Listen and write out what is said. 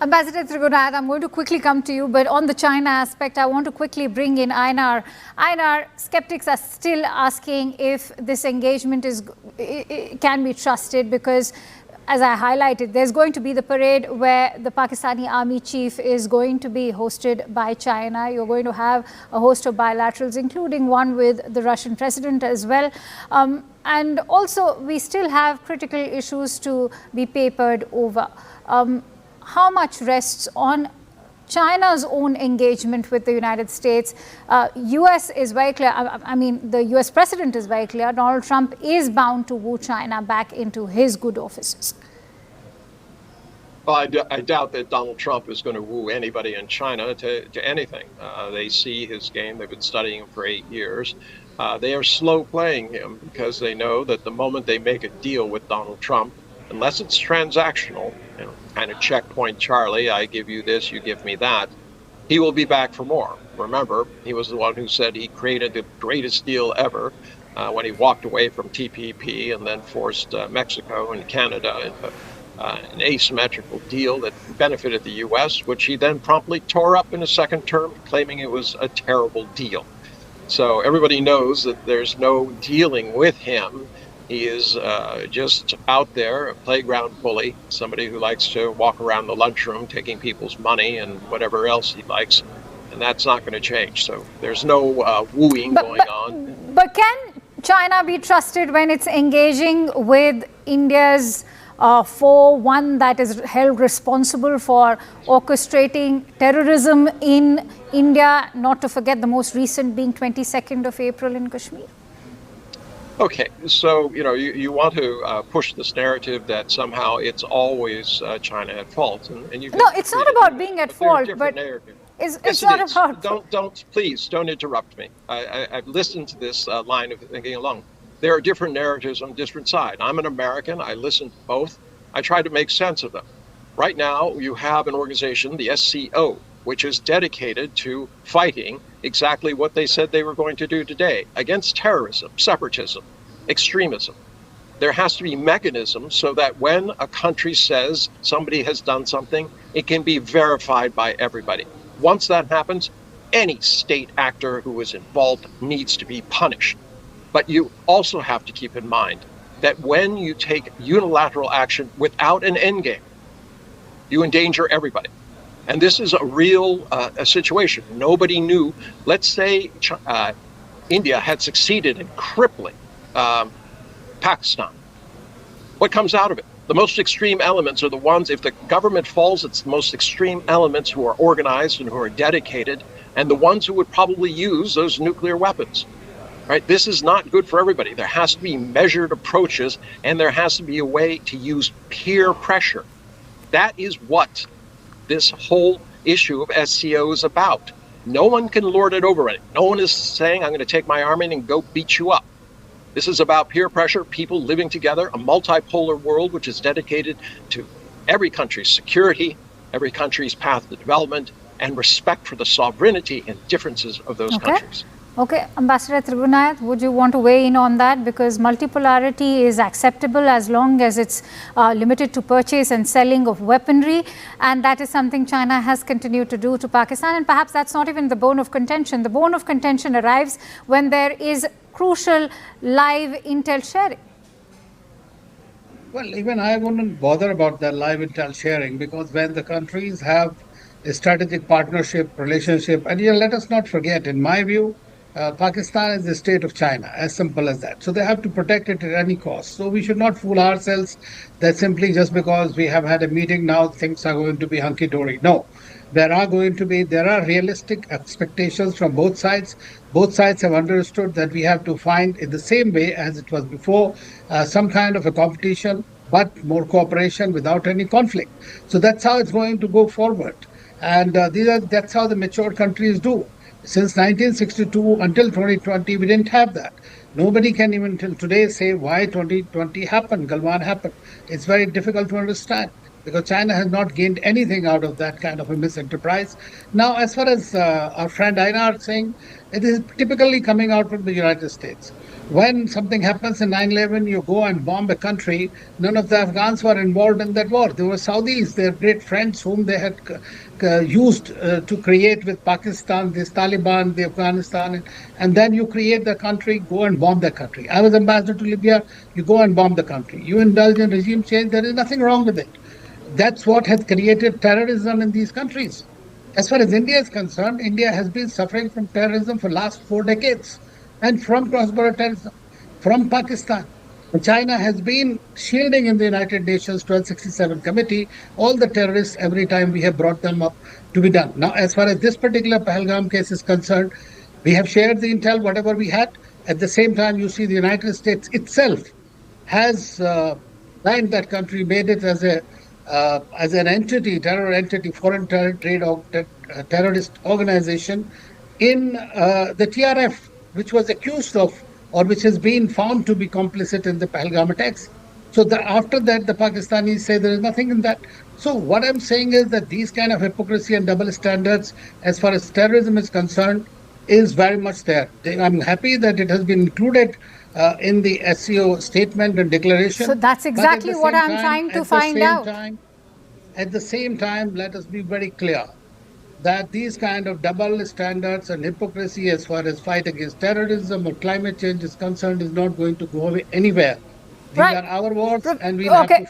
Ambassador Trigunayat, I'm going to quickly come to you, but on the China aspect, I want to quickly bring in Einar. Einar, skeptics are still asking if this engagement can be trusted because, as I highlighted, there's going to be the parade where the Pakistani army chief is going to be hosted by China. You're going to have a host of bilaterals, including one with the Russian president as well. And also, we still have critical issues to be papered over. How much rests on China's own engagement with the United States? US is very clear. I mean, the US president is very clear. Donald Trump is bound to woo China back into his good offices. Well, I doubt that Donald Trump is going to woo anybody in China to anything. They see his game. They've been studying him for 8 years. They are slow playing him because they know that the moment they make a deal with Donald Trump, unless it's transactional, kind of checkpoint Charlie, I give you this, you give me that, he will be back for more. Remember, he was the one who said he created the greatest deal ever when he walked away from TPP and then forced Mexico and Canada into an asymmetrical deal that benefited the U.S., which he then promptly tore up in his second term, claiming it was a terrible deal. So everybody knows that there's no dealing with him. He is just out there, a playground bully, somebody who likes to walk around the lunchroom taking people's money and whatever else he likes. And that's not going to change. So there's no wooing going on. But can China be trusted when it's engaging with India's one that is held responsible for orchestrating terrorism in India, not to forget the most recent being 22nd of April in Kashmir? Okay, so you want to push this narrative that somehow it's always China at fault, and you no, it's not about being at fault, but it's not about. Please don't interrupt me. I've listened to this line of thinking along. There are different narratives on different sides. I'm an American. I listen to both. I try to make sense of them. Right now, you have an organization, the SCO, which is dedicated to fighting exactly what they said they were going to do today against terrorism, separatism, extremism. There has to be mechanisms so that when a country says somebody has done something, it can be verified by everybody. Once that happens, any state actor who is involved needs to be punished. But you also have to keep in mind that when you take unilateral action without an end game, you endanger everybody. And this is a real situation. Nobody knew. Let's say India had succeeded in crippling Pakistan. What comes out of it? The most extreme elements are the ones, if the government falls, it's the most extreme elements who are organized and who are dedicated, and the ones who would probably use those nuclear weapons. Right? This is not good for everybody. There has to be measured approaches, and there has to be a way to use peer pressure. That is what this whole issue of SCO is about. No one can lord it over it. No one is saying, I'm going to take my arm in and go beat you up. This is about peer pressure, people living together, a multipolar world which is dedicated to every country's security, every country's path to development, and respect for the sovereignty and differences of those countries. Okay, Ambassador Trigunayat, would you want to weigh in on that? Because multipolarity is acceptable as long as it's limited to purchase and selling of weaponry, and that is something China has continued to do to Pakistan, and perhaps that's not even the bone of contention. The bone of contention arrives when there is crucial live intel sharing. Well, even I wouldn't bother about that live intel sharing, because when the countries have a strategic partnership, relationship, and let us not forget, in my view, Pakistan is the state of China, as simple as that. So they have to protect it at any cost. So we should not fool ourselves that simply just because we have had a meeting now, things are going to be hunky-dory. No, there are realistic expectations from both sides. Both sides have understood that we have to find, in the same way as it was before, some kind of a competition, but more cooperation without any conflict. So that's how it's going to go forward. And that's how the mature countries do. Since 1962 until 2020, we didn't have that. Nobody can even till today say why 2020 happened, Galwan happened. It's very difficult to understand. because China has not gained anything out of that kind of a misenterprise. Now, as far as our friend Einar saying, it is typically coming out from the United States. When something happens in 9/11, you go and bomb a country. None of the Afghans were involved in that war. They were Saudis, their great friends whom they had used to create with Pakistan, this Taliban, the Afghanistan, and then you create the country, go and bomb the country. I was ambassador to Libya, you go and bomb the country. You indulge in regime change, there is nothing wrong with it. That's what has created terrorism in these countries. As far as India is concerned, India has been suffering from terrorism for the last 4 decades, and from cross-border terrorism from Pakistan. China has been shielding in the United Nations 1267 committee all the terrorists every time we have brought them up to be done. Now, as far as this particular Pahalgam case is concerned, we have shared the intel, whatever we had. At the same time, you see the United States itself has lined that country, made it as an entity, terror entity, foreign trade terrorist organization in the TRF, which was accused of, or which has been found to be complicit in the Pahalgam attacks. So after that, the Pakistanis say there is nothing in that. So what I'm saying is that these kind of hypocrisy and double standards, as far as terrorism is concerned, is very much there. I'm happy that it has been included in the SCO statement and declaration. So that's exactly what I'm trying to find out. At the same time, let us be very clear that these kind of double standards and hypocrisy as far as fight against terrorism or climate change is concerned is not going to go anywhere. These are our wars, and we have to fight.